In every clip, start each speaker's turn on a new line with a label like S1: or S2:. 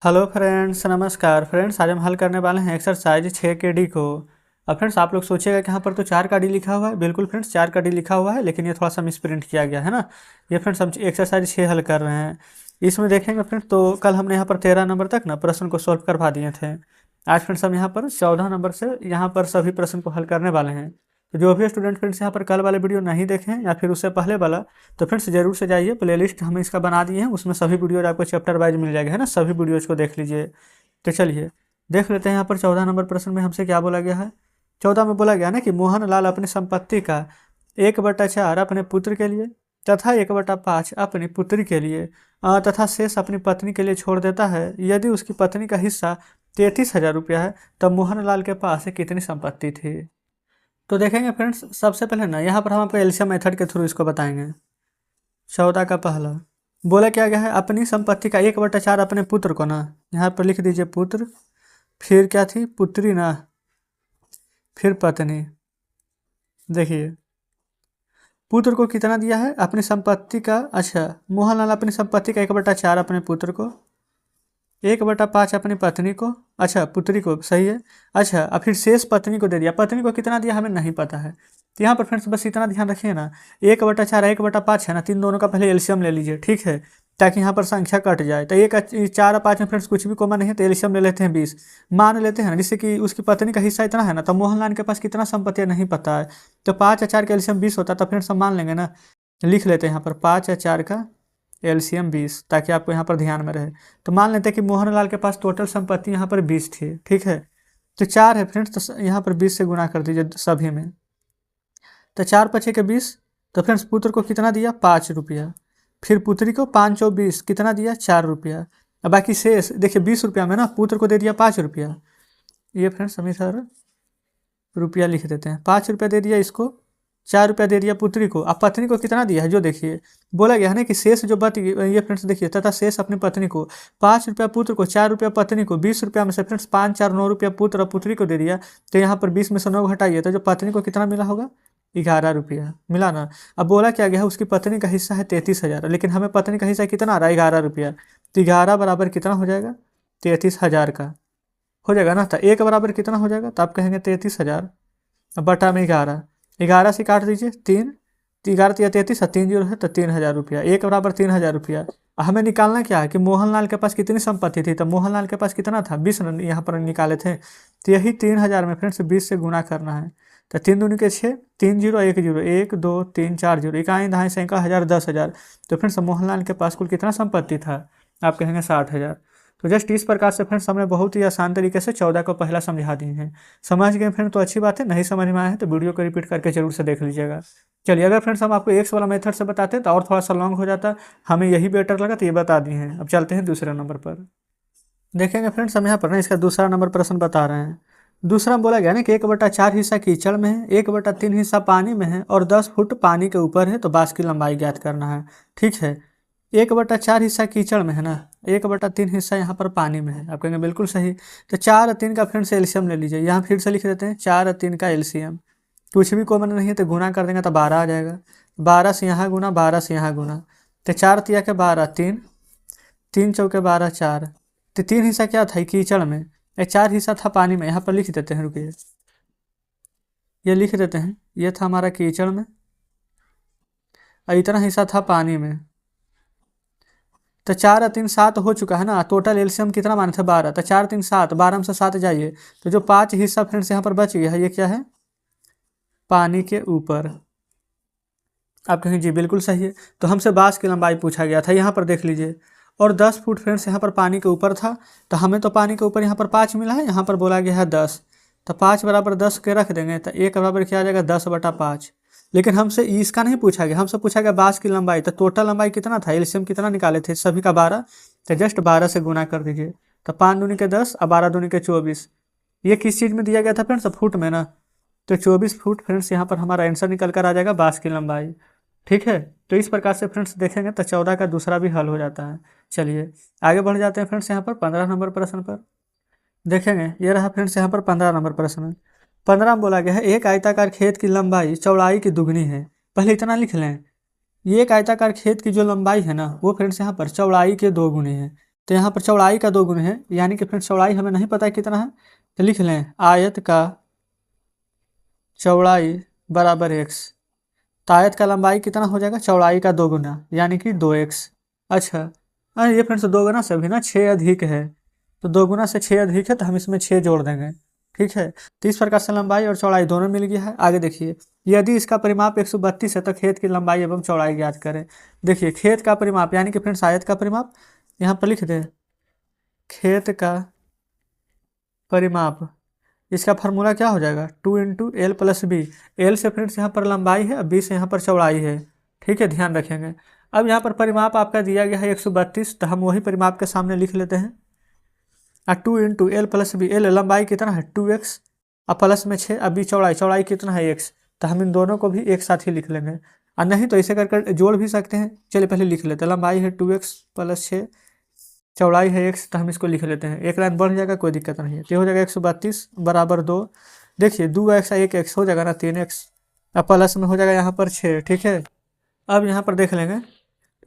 S1: Hello friends, नमस्कार friends. आज हम हल करने वाले हैं एक्सरसाइज 6 के डी को। अब फ्रेंड्स आप लोग सोचिएगा कि यहाँ पर तो 4 का डी लिखा हुआ है। बिल्कुल फ्रेंड्स, 4 का डी लिखा हुआ है, लेकिन ये थोड़ा सा मिसप्रिंट किया गया है ना। ये फ्रेंड्स हम एक्सरसाइज 6 हल कर रहे हैं। इसमें देखेंगे फ्रेंड्स, तो कल हमने यहाँ पर 13 नंबर तक ना प्रश्न को सॉल्व करवा दिए थे। आज फ्रेंड्स हम यहाँ पर 14 नंबर से यहाँ पर सभी प्रश्न को हल करने वाले हैं। तो जो भी स्टूडेंट फ्रेंड्स यहाँ पर कल वाले वीडियो नहीं देखे हैं या फिर उससे पहले वाला, तो फ्रेंड्स जरूर से जाइए, प्लेलिस्ट हम इसका बना दिए हैं, उसमें सभी वीडियोज आपको चैप्टर वाइज मिल जाएगा है ना। सभी वीडियोज को देख लीजिए। तो चलिए देख लेते हैं यहाँ पर 14 नंबर प्रश्न में हमसे क्या बोला गया है। 14 में बोला गया ना कि मोहन लाल अपनी संपत्ति का 1/4 अपने पुत्र के लिए तथा 1/5 अपनी पुत्री के लिए तथा शेष अपनी पत्नी के लिए छोड़ देता है। यदि उसकी पत्नी का हिस्सा 33,000 रुपया है, तब मोहन लाल के पास कितनी संपत्ति थी। तो देखेंगे फ्रेंड्स, सबसे पहले ना यहाँ पर हम आपको एलसीएम मेथड के थ्रू इसको बताएंगे। 14 का पहला बोला क्या गया है, अपनी संपत्ति का 1/4 अपने पुत्र को ना, यहाँ पर लिख दीजिए पुत्र, फिर क्या थी पुत्री ना, फिर पत्नी। देखिए पुत्र को कितना दिया है अपनी संपत्ति का, अच्छा मोहनलाल अपनी संपत्ति का 1/4 अपने पुत्र को, 1/5 अपनी पत्नी को, अच्छा पुत्री को, सही है। अच्छा अब फिर शेष पत्नी को दे दिया। पत्नी को कितना दिया हमें नहीं पता है, तो यहाँ पर फ्रेंड्स बस इतना ध्यान रखिए ना, 1/4 1/5 है ना, तीन दोनों का पहले एलसीएम ले लीजिए, ठीक है, ताकि यहाँ पर संख्या कट जाए। तो 4 और 5 में फ्रेंड्स कुछ भी कॉमन नहीं है, तो एलसीएम ले लेते हैं 20, मान लेते हैं ना, जिससे कि उसकी पत्नी का हिस्सा इतना है ना, तो मोहनलाल के पास कितना संपत्ति नहीं पता है, तो 5 और 4 का एलसीएम 20 होता है। तो फ्रेंड्स हम मान लेंगे ना, लिख लेते हैं यहाँ पर 5 और 4 का एलसीएम 20, ताकि आपको यहाँ पर ध्यान में रहे। तो मान लेते हैं कि मोहनलाल के पास टोटल संपत्ति यहाँ पर 20 थी, ठीक है। तो 4 है फ्रेंड्स, तो यहाँ पर 20 से गुणा कर दीजिए सभी में, तो 4 पचे के 20। तो फ्रेंड्स पुत्र को कितना दिया 5 रुपया, फिर पुत्री को 5 और 20 कितना दिया 4 रुपया। अब बाकी शेष देखिए 20 रुपया में ना पुत्र को दे दिया 5 रुपया, ये फ्रेंड्स हम सर रुपया लिख देते हैं, 5 रुपया दे दिया इसको, 4 रुपया दे दिया पुत्री को। अब पत्नी को कितना दिया है, जो देखिए बोला गया है ना कि शेष जो बच ये फ्रेंड्स देखिए, तथा शेष अपनी पत्नी को, 5 रुपया पुत्र को, 4 रुपया पत्नी को, 20 रुपया में से फ्रेंड्स 5 4 9 रुपया पुत्र और पुत्री को दे दिया। तो यहाँ पर 20 में से 9 घटाइए, तो जो पत्नी को कितना मिला होगा 11 रुपया मिला ना। अब बोला क्या गया है, उसकी पत्नी का हिस्सा है 33,000, लेकिन हमें पत्नी का हिस्सा कितना आ रहा है 11 रुपया, तो 11 बराबर कितना हो जाएगा 33,000 का हो जाएगा ना। तो 1 बराबर कितना हो जाएगा, तो आप कहेंगे 33,000 बटा में 11, 11 से काट दीजिए 3, 11 या 33 और 3 जीरो है, तो 3,000 रुपया, 1 बराबर 3,000 रुपया। हमें निकालना क्या है कि मोहनलाल के पास कितनी संपत्ति थी, तो मोहनलाल के पास कितना था 20 यहाँ पर निकाले थे, तो यही 3,000 में फ्रेंड्स 20 से गुणा करना है। तो 3 दूनी के 6, 3 जीरो 1 जीरो, 1 2 3 4 जीरो, इकाई दहाई सैंका हज़ार 10,000। तो फ्रेंड्स मोहनलाल के पास कुल कितना संपत्ति था, आप कहेंगे 60,000। तो जस्ट इस प्रकार से फ्रेंड्स हमने बहुत ही आसान तरीके से 14 को पहला समझा दिए हैं। समझ गए फ्रेंड तो अच्छी बात है, नहीं समझ में आया है तो वीडियो को रिपीट करके जरूर से देख लीजिएगा। चलिए अगर फ्रेंड्स हम आपको एक्स वाला मेथड से बताते तो और थोड़ा सा लॉन्ग हो जाता, हमें यही बेटर लगा तो ये बता दिए हैं। अब चलते हैं दूसरे नंबर पर। देखेंगे फ्रेंड्स हम यहाँ पर ना इसका दूसरा नंबर प्रश्न बता रहे हैं। दूसरा में बोला गया ना कि 1/4 हिस्सा कीचड़ में है, 1/3 हिस्सा पानी में है और 10 फुट पानी के ऊपर है, तो बांस की लंबाई ज्ञात करना है, ठीक है। 1/4 हिस्सा कीचड़ में है ना, 1/3 हिस्सा यहाँ पर पानी में है, आप कहेंगे बिल्कुल सही। तो 4 और 3 का फ्रेंड से एलसीएम ले लीजिए, यहाँ फिर से लिख देते हैं 4 और 3 का एलसीएम, कुछ भी कॉमन नहीं है तो गुना कर देंगे तो 12 आ जाएगा, 12 से यहाँ गुना, 12 से यहाँ गुना, तो 4 तिया के 12, 3 3 चौके 12 4, तो 3 हिस्सा क्या था कीचड़ में, 4 हिस्सा था पानी में। यहाँ पर लिख देते हैं, रुकिए ये लिख देते हैं, ये था हमारा कीचड़ में और इतना हिस्सा था पानी में। तो 4 और 3 7 हो चुका है ना, टोटल एलसीएम कितना माने थे 12, तो 4 3 7, 12 में से 7 जाइए, तो जो 5 हिस्सा फ्रेंड्स यहाँ पर बच गया है ये क्या है पानी के ऊपर। आप कहेंगे जी बिल्कुल सही है। तो हमसे बांस की लंबाई पूछा गया था, यहाँ पर देख लीजिए, और 10 फुट फ्रेंड्स यहाँ पर पानी के ऊपर था, तो हमें तो पानी के ऊपर यहाँ पर 5 मिला है, यहाँ पर बोला गया है 10, तो 5 बराबर 10 के रख देंगे, तो 1 बराबर क्या आ जाएगा 10/5। लेकिन हमसे इसका नहीं पूछा गया, हमसे पूछा गया बांस की लंबाई, तो टोटल लंबाई कितना था, एलसीएम कितना निकाले थे सभी का 12, तो जस्ट 12 से गुना कर दीजिए, तो 5 दूनी के 10 और 12 दूनी के 24। ये किस चीज़ में दिया गया था फ्रेंड्स, फुट में ना, तो 24 फुट फ्रेंड्स यहाँ पर हमारा आंसर निकल कर आ जाएगा बांस की लंबाई, ठीक है। तो इस प्रकार से फ्रेंड्स देखेंगे तो 14 का दूसरा भी हल हो जाता है। चलिए आगे बढ़ जाते हैं फ्रेंड्स यहाँ पर 15 नंबर प्रश्न पर। देखेंगे ये रहा फ्रेंड्स यहाँ पर 15 नंबर प्रश्न। 15 में बोला गया है एक आयताकार खेत की लंबाई चौड़ाई की दुगनी है। पहले इतना लिख लें, ये एक आयताकार खेत की जो लंबाई है ना वो फ्रेंड्स यहाँ पर चौड़ाई के 2 गुने है। तो यहाँ पर चौड़ाई का 2 गुना है, यानी कि फ्रेंड्स चौड़ाई हमें नहीं पता है कितना है, तो लिख लें आयत का चौड़ाई बराबर x। तो आयत का लंबाई कितना हो जाएगा, चौड़ाई का 2 गुना यानी कि 2x। अच्छा, ये फ्रेंड्स 2 गुना से भी ना 6 अधिक है, तो 2 गुना से 6 अधिक है तो हम इसमें 6 जोड़ देंगे। ठीक है, तो इस प्रकार से लंबाई और चौड़ाई दोनों मिल गया है। आगे देखिए, यदि इसका परिमाप 132 है तो खेत की लंबाई एवं चौड़ाई ज्ञात करें। देखिए खेत का परिमाप यानी कि फ्रेंड्स आयत का परिमाप यहाँ पर लिख दें, खेत का परिमाप, इसका फार्मूला क्या हो जाएगा 2 into L plus B. L से फ्रेंड्स यहाँ पर लंबाई है, बी से यहाँ पर चौड़ाई है। ठीक है, ध्यान रखेंगे। अब यहाँ पर परिमाप आपका दिया गया है 132, तो हम वही परिमाप के सामने लिख लेते हैं। 2 into L plus B, L लंबाई कितना है 2x, अब प्लस में 6, अब बी चौड़ाई, चौड़ाई कितना है x, तो हम इन दोनों को भी एक साथ ही लिख लेंगे, और नहीं तो इसे कर जोड़ भी सकते हैं। चलिए पहले लिख लेते हैं, लंबाई है 2x प्लस 6, चौड़ाई है x, तो हम इसको लिख लेते हैं। एक लाइन बढ़ जाएगा, कोई दिक्कत नहीं है। तो हो जाएगा 132 बराबर 2, देखिए 2x 1x हो जाएगा ना 3x, अब प्लस में हो जाएगा यहाँ पर 6। ठीक है, अब यहाँ पर देख लेंगे,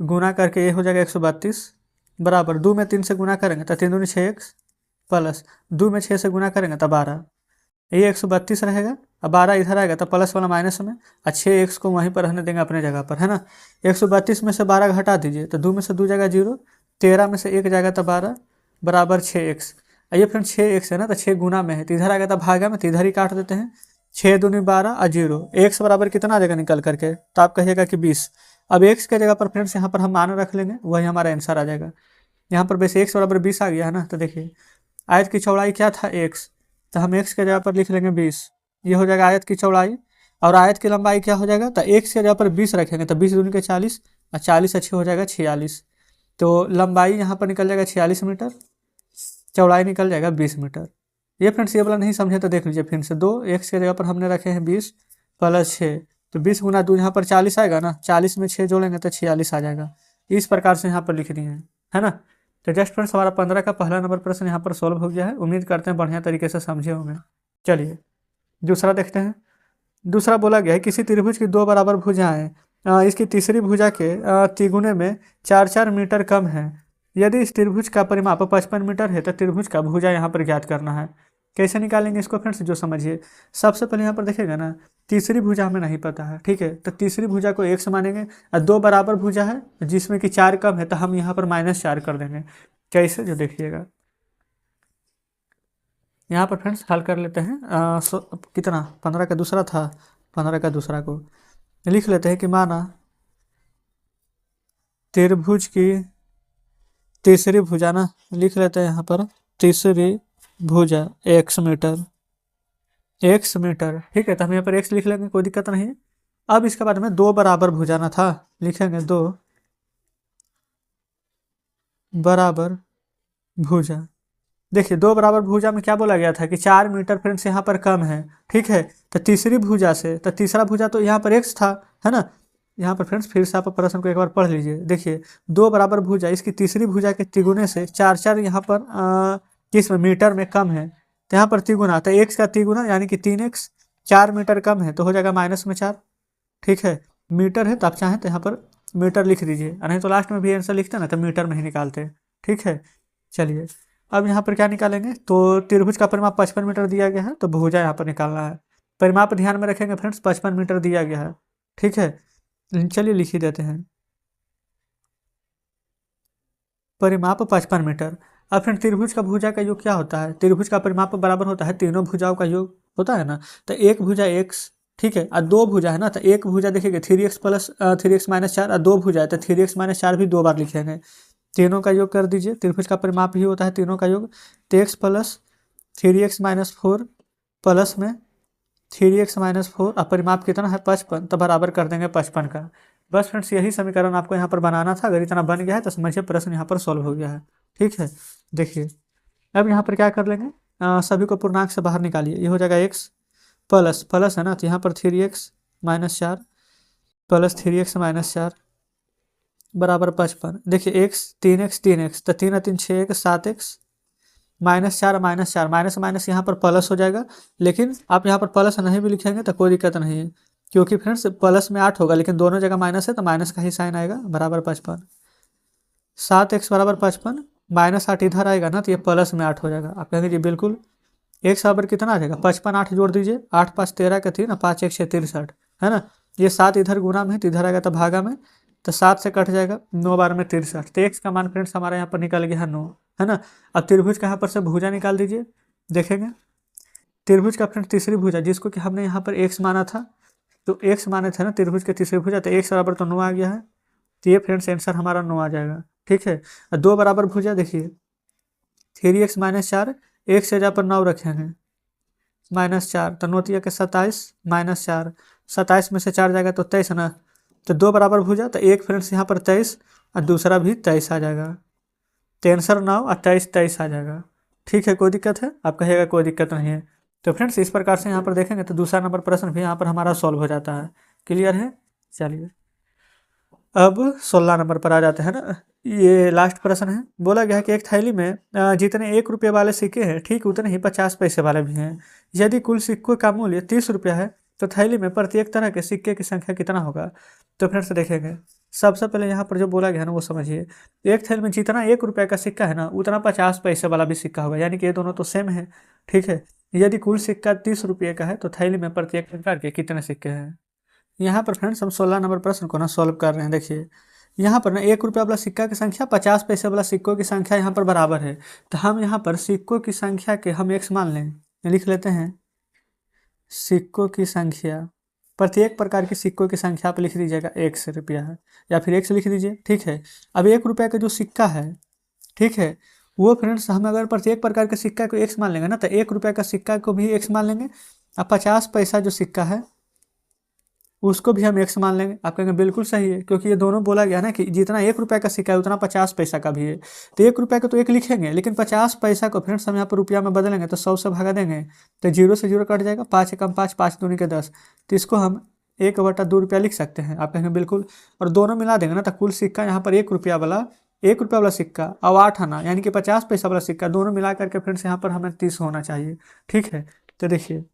S1: गुना करके ये हो जाएगा 132 बराबर 2 में 3 से गुना करेंगे तो 3 दूनी 6x, प्लस 2 में 6 से गुना करेंगे तो 12, ये 132 रहेगा। अब 12 इधर आएगा तो प्लस वाला माइनस में, और 6x को वहीं पर रहने देंगे अपने जगह पर, है ना। 132 में से 12 घटा दीजिए तो 2 में से 2 जाएगा 0, 13 में से 1 जाएगा तो 12 बराबर 6x। ये फ्रेंड 6x है ना, तो 6 गुना में है, तो इधर आएगा तो भागा में, तो इधर ही काट देते हैं। 6 दूनी 12 और 0, x बराबर कितना आ जाएगा निकल करके, तो आप कहिएगा कि 20। अब x के जगह पर फ्रेंड्स यहाँ पर हम मान रख लेंगे, वही हमारा आंसर आ जाएगा। यहाँ पर वैसे x बराबर 20 आ गया है ना, तो देखिए आयत की चौड़ाई क्या था x, तो हम x के जगह पर लिख लेंगे 20, ये हो जाएगा आयत की चौड़ाई। और आयत की लंबाई क्या हो जाएगा, तो x के जगह पर 20 रखेंगे तो 20 दूनी के 40, और 40 अच्छे हो जाएगा 46, तो लंबाई यहाँ पर निकल जाएगा 46 मीटर, चौड़ाई निकल जाएगा 20 मीटर। ये फ्रेंड्स ये वाला नहीं समझे तो देख लीजिए फिर से, 2x के जगह पर हमने रखे हैं 20 प्लस 6, तो 20 गुना 2 यहाँ पर 40 आएगा ना, 40 में 6 जोड़ेंगे तो 46 आ जाएगा। इस प्रकार से यहाँ पर लिख दिए हैं, है ना। तो जस्ट फ्रेंड्स हमारा 15 का पहला नंबर प्रश्न यहाँ पर सॉल्व हो गया है। उम्मीद करते हैं बढ़िया तरीके से समझे होंगे। चलिए दूसरा देखते हैं। दूसरा बोला गया है किसी त्रिभुज की 2 बराबर भुजाएं, इसकी तीसरी भुजा के तिगुने में 4-4 मीटर कम है। यदि इस त्रिभुज का परिमाप 55 मीटर है तो त्रिभुज का भुजा यहाँ पर ज्ञात करना है। कैसे निकालेंगे इसको फ्रेंड्स, जो समझिए। सबसे पहले यहाँ पर देखिएगा ना, तीसरी भुजा हमें नहीं पता है, ठीक है, तो तीसरी भुजा को x मानेंगे, और 2 बराबर भुजा है जिसमें कि 4 कम है, तो हम यहाँ पर -4 कर देंगे। कैसे, जो देखिएगा यहाँ पर फ्रेंड्स हल कर लेते हैं। कितना 15 का दूसरा था, 15 का दूसरा को लिख लेते हैं कि माना त्रिभुज की तीसरी भुजा ना, लिख लेते हैं यहाँ पर तीसरी भुजा x मीटर, ठीक है, तो हम यहाँ पर x लिख लेंगे, कोई दिक्कत नहीं है। अब इसके बाद में 2 बराबर भुजा ना था, लिखेंगे 2 बराबर भुजा। देखिए 2 बराबर भुजा में क्या बोला गया था कि 4 मीटर फ्रेंड्स यहाँ पर कम है, ठीक है, तो तीसरी भुजा से, तो तीसरा भुजा तो यहाँ पर x था, है ना। यहाँ पर फ्रेंड्स फिर से आप प्रश्न को एक बार पढ़ लीजिए। देखिए 2 बराबर भुजा, इसकी तीसरी भुजा के तिगुने से 4-4 यहाँ पर किस में मीटर में कम है, तो यहाँ पर तिगुना, तो x का तिगुना यानी कि 3x, 4 मीटर कम है तो हो जाएगा -4, ठीक है। मीटर है तो आप चाहें तो यहाँ पर मीटर लिख दीजिए, नहीं तो लास्ट में भी आंसर लिखते ना तो मीटर में ही निकालते, ठीक है। चलिए अब यहाँ पर क्या निकालेंगे, तो त्रिभुज का परिमाप 55 मीटर दिया गया है, तो भुजा यहाँ पर निकालना है। परिमाप ध्यान में रखेंगे फ्रेंड्स, 55 मीटर दिया गया है, ठीक है। चलिए लिख ही देते हैं, परिमाप 55 मीटर। अब फ्रेंड त्रिभुज का भुजा का योग क्या होता है, त्रिभुज का परिमाप बराबर होता है तीनों भुजाओं का योग होता है ना, तो एक भुजा x, ठीक है, और 2 भुजा है ना, तो एक भुजा देखिएगा 3x प्लस 3x -4, और 2 भुजा है तो 3x -4 भी 2 बार लिखेंगे, तीनों का योग कर दीजिए। त्रिभुज का परिमाप ही होता है तीनों का योग, तो x प्लस 3x -4 प्लस में 3x -4, अब परिमाप कितना है 55, तो बराबर कर देंगे 55 का। बस फ्रेंड्स यही समीकरण आपको यहाँ पर बनाना था। अगर इतना बन गया है तो समझिए प्रश्न यहाँ पर सॉल्व हो गया है, ठीक है। देखिए अब यहाँ पर क्या कर लेंगे, सभी को पूर्णांक से बाहर निकालिए, ये हो जाएगा x प्लस है ना, तो यहाँ पर 3x -4 प्लस 3x -4 बराबर 55। देखिए x 3x, तो 3 और 3 6x 7x -4 माइनस यहाँ पर प्लस हो जाएगा, लेकिन आप यहाँ पर प्लस नहीं भी लिखेंगे तो कोई दिक्कत नहीं है, क्योंकि फ्रेंड्स प्लस में 8 होगा, लेकिन दोनों जगह माइनस है तो माइनस का ही साइन आएगा, बराबर 55। 7x बराबर 55 -8 इधर आएगा ना तो ये प्लस में 8 हो जाएगा। आप कहेंगे जी बिल्कुल, x बराबर कितना आ जाएगा 55, 8 जोड़ दीजिए, 8 5 13 का 3 और 5 1 6 63, है ना। ये 7 इधर गुना में है तो इधर आएगा तो भागा में, तो 7 से कट जाएगा, 9 12 में 63, तो x का मान फ्रेंड्स हमारा यहाँ पर निकल गया है 9, है ना। अब त्रिभुज का यहाँ पर से भुजा निकाल दीजिए, देखेंगे त्रिभुज का फ्रेंड्स तीसरी भुजा जिसको कि हमने यहाँ पर x माना था, तो x माने थे ना त्रिभुज के तीसरी भुजा, तो x बराबर तो 9 आ गया है, तो ये फ्रेंड्स आंसर हमारा 9 आ जाएगा। ठीक है, और 2 बराबर भुजा देखिए 3x - 4, एक से जगह पर 9 रखेंगे -4, तो 9 के 27 -4, 27 में से 4 जाएगा तो 23 ना, तो 2 बराबर भुजा, तो एक फ्रेंड्स यहाँ पर 23 और दूसरा भी 23 आ जाएगा, तो आंसर 9 और 23 आ जाएगा। ठीक है, कोई दिक्कत है? आप कहिएगा कोई दिक्कत नहीं है। तो फ्रेंड्स इस प्रकार से यहाँ पर देखेंगे तो दूसरा नंबर प्रश्न भी यहाँ पर हमारा सॉल्व हो जाता है। क्लियर है? चलिए अब 16 नंबर पर आ जाते हैं ना। ये लास्ट प्रश्न है। बोला गया है कि एक थैली में जितने 1 रुपये वाले सिक्के हैं ठीक उतने ही 50 पैसे वाले भी हैं। यदि कुल सिक्कों का मूल्य 30 रुपया है तो थैली में प्रत्येक तरह के सिक्के की संख्या कितना होगा? तो फ्रेंड्स देखेंगे, सबसे पहले यहाँ पर जो बोला गया है ना वो समझिए। एक थैली में जितना 1 रुपये का सिक्का है ना उतना 50 पैसे वाला भी सिक्का होगा, यानी कि ये दोनों तो सेम है। ठीक है, यदि कुल सिक्का 30 रुपये का है तो थैली में प्रत्येक प्रकार के कितने सिक्के हैं? यहाँ पर फ्रेंड्स हम 16 नंबर प्रश्न को ना सॉल्व कर रहे हैं। देखिए यहाँ पर ना 1 रुपया वाला सिक्का की संख्या 50 पैसे वाला सिक्कों की संख्या यहाँ पर बराबर है, तो हम यहाँ पर सिक्कों की संख्या के हम x मान लें, लिख लेते हैं सिक्कों की संख्या, प्रत्येक प्रकार के सिक्कों की संख्या आप लिख दीजिएगा 1 रुपया है या फिर x लिख दीजिए। ठीक है, अब 1 रुपये का जो सिक्का है, ठीक है, वो फ्रेंड्स हम अगर प्रत्येक प्रकार के सिक्का को x मान लेंगे ना तो 1 रुपये का सिक्का को भी x मान लेंगे, अब 50 पैसा जो सिक्का है उसको भी हम x मान लेंगे। आप कहेंगे बिल्कुल सही है, क्योंकि ये दोनों बोला गया ना कि जितना 1 रुपये का सिक्का है उतना 50 पैसा का भी है, तो 1 रुपये का तो 1 लिखेंगे, लेकिन 50 पैसा को फ्रेंड्स हम यहाँ पर रुपया में बदलेंगे तो 100 से भगा देंगे तो 0 से 0 कट जाएगा, 5 एकम 5, 5 दूनी के 10, तो इसको हम 1/2 रुपया लिख सकते हैं। आप कहेंगे बिल्कुल, और दोनों मिला देंगे ना तो कुल सिक्का यहाँ पर 1 रुपया वाला सिक्का और 8 आना यानी कि 50 पैसा वाला सिक्का, दोनों मिला करके फ्रेंड्स यहाँ पर हमें 30 होना चाहिए। ठीक है, तो देखिए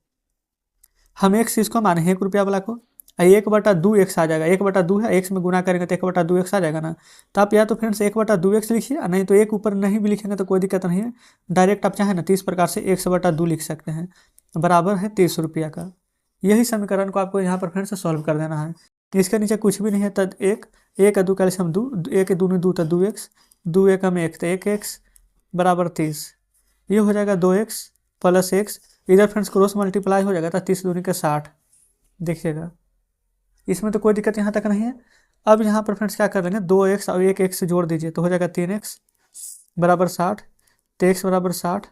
S1: हम एक चीज़ को माने 1 रुपया वाला को, 1/2 x आ जाएगा, 1/2 है, x में गुना करेंगे तो 1/2 x आ जाएगा ना, तो आप या तो फ्रेंड्स 1/2 x लिखिए, नहीं तो एक ऊपर नहीं भी लिखेंगे तो कोई दिक्कत नहीं है, डायरेक्ट आप चाहें ना 30 प्रकार से 1/2 लिख सकते हैं, बराबर है 30 रुपया का। यही समीकरण को आपको यहाँ पर फ्रेंड्स सॉल्व कर देना है। इसके नीचे कुछ भी नहीं है, तब 1 2 कैल्शियम 2, 1 दूनी 2 तो 2x, 2 एकम 1 तो 1x बराबर 30, ये हो जाएगा 2x प्लस x, इधर फ्रेंड्स क्रॉस मल्टीप्लाई हो जाएगा तो 30 दूनी के 60, देखिएगा इसमें तो कोई दिक्कत यहाँ तक नहीं है। अब यहाँ पर फ्रेंड्स क्या कर लेंगे, 2x और 1x जोड़ दीजिए तो हो जाएगा 3x बराबर 60, तो x बराबर 60,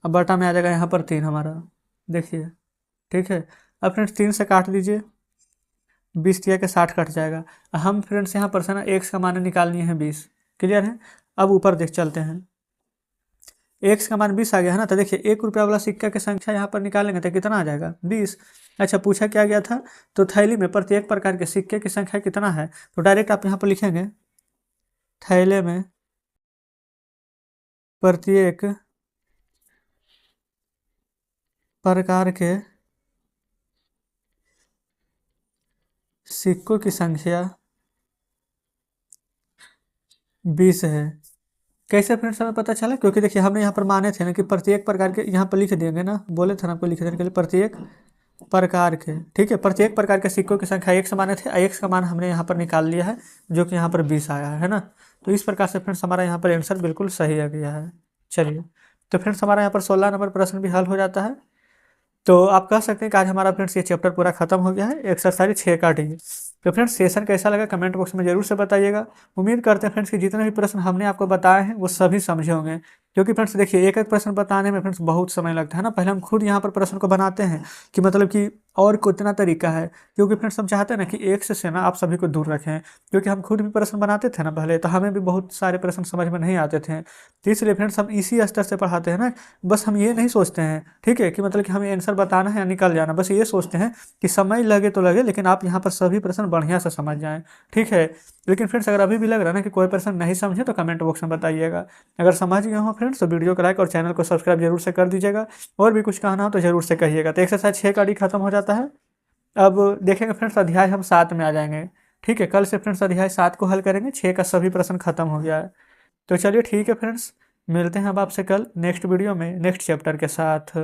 S1: अब बटा में आ जाएगा यहाँ पर 3 हमारा, देखिए। ठीक है, अब फ्रेंड्स 3 से काट दीजिए, 20 के 60 कट जाएगा। हम फ्रेंड्स यहाँ पर से ना x का मान निकालनी है 20। क्लियर है? अब ऊपर देख चलते हैं, x का मान 20 आ गया है ना, तो देखिए 1 रुपया वाला सिक्का की संख्या यहाँ पर निकालेंगे तो कितना आ जाएगा 20। अच्छा, पूछा क्या गया था, तो थैली में प्रत्येक प्रकार के सिक्के की संख्या कितना है, तो डायरेक्ट आप यहाँ पर लिखेंगे थैले में प्रत्येक प्रकार के सिक्कों की संख्या 20 है। कैसे फ्रेंड्स हमें पता चला, क्योंकि देखिए हमने यहाँ पर माने थे ना कि प्रत्येक प्रकार के, यहाँ पर लिख देंगे ना, बोले थे ना आपको लिख देने के लिए प्रत्येक प्रकार के। ठीक है, प्रत्येक प्रकार के सिक्कों की संख्या 1 माने थे, x का मान हमने यहाँ पर निकाल लिया है जो कि यहाँ पर 20 आया है ना। तो इस प्रकार से फ्रेंड्स हमारा यहाँ पर आंसर बिल्कुल सही आ गया है। चलिए, तो फ्रेंड्स हमारा यहाँ पर 16 नंबर प्रश्न भी हल हो जाता है। तो आप कह सकते हैं कि आज हमारा फ्रेंड्स ये चैप्टर पूरा खत्म हो गया है, एक्सरसाइज 6 का डी। तो फ्रेंड्स सेशन कैसा लगा कमेंट बॉक्स में जरूर से बताइएगा। उम्मीद करते हैं फ्रेंड्स कि जितने भी प्रश्न हमने आपको बताए हैं वो सभी समझे होंगे, क्योंकि फ्रेंड्स देखिए एक एक प्रश्न बताने में फ्रेंड्स बहुत समय लगता है ना। पहले हम खुद यहाँ पर प्रश्न को बनाते हैं कि मतलब कि और कितना तरीका है, क्योंकि फ्रेंड्स हम चाहते हैं ना कि एक से ना आप सभी को दूर रखें, क्योंकि हम खुद भी प्रश्न बनाते थे ना पहले, तो हमें भी बहुत सारे प्रश्न समझ में नहीं आते थे। तो इसलिए फ्रेंड्स हम इसी स्तर से पढ़ाते हैं ना। बस हम ये नहीं सोचते हैं, ठीक है, कि मतलब कि हमें आंसर बताना है या निकल जाना, बस ये सोचते हैं कि समय लगे तो लगे, लेकिन आप यहाँ पर सभी प्रश्न बढ़िया से समझ जाएं। ठीक है, लेकिन फ्रेंड्स अगर अभी भी लग रहा है ना कि कोई प्रश्न नहीं समझे तो कमेंट बॉक्स में बताइएगा। अगर समझ गए हो फ्रेंड्स तो वीडियो को लाइक और चैनल को सब्सक्राइब जरूर से कर दीजिएगा, और भी कुछ कहना हो तो जरूर से कहिएगा। तो एक्सरसाइज 6 का डी खत्म हो जाता है। अब देखेंगे फ्रेंड्स अध्याय हम 7 में आ जाएंगे। ठीक है, कल से फ्रेंड्स अध्याय 7 को हल करेंगे, 6 का सभी प्रश्न खत्म हो गया है। तो चलिए ठीक है फ्रेंड्स, मिलते हैं अब आपसे कल नेक्स्ट वीडियो में नेक्स्ट चैप्टर के साथ।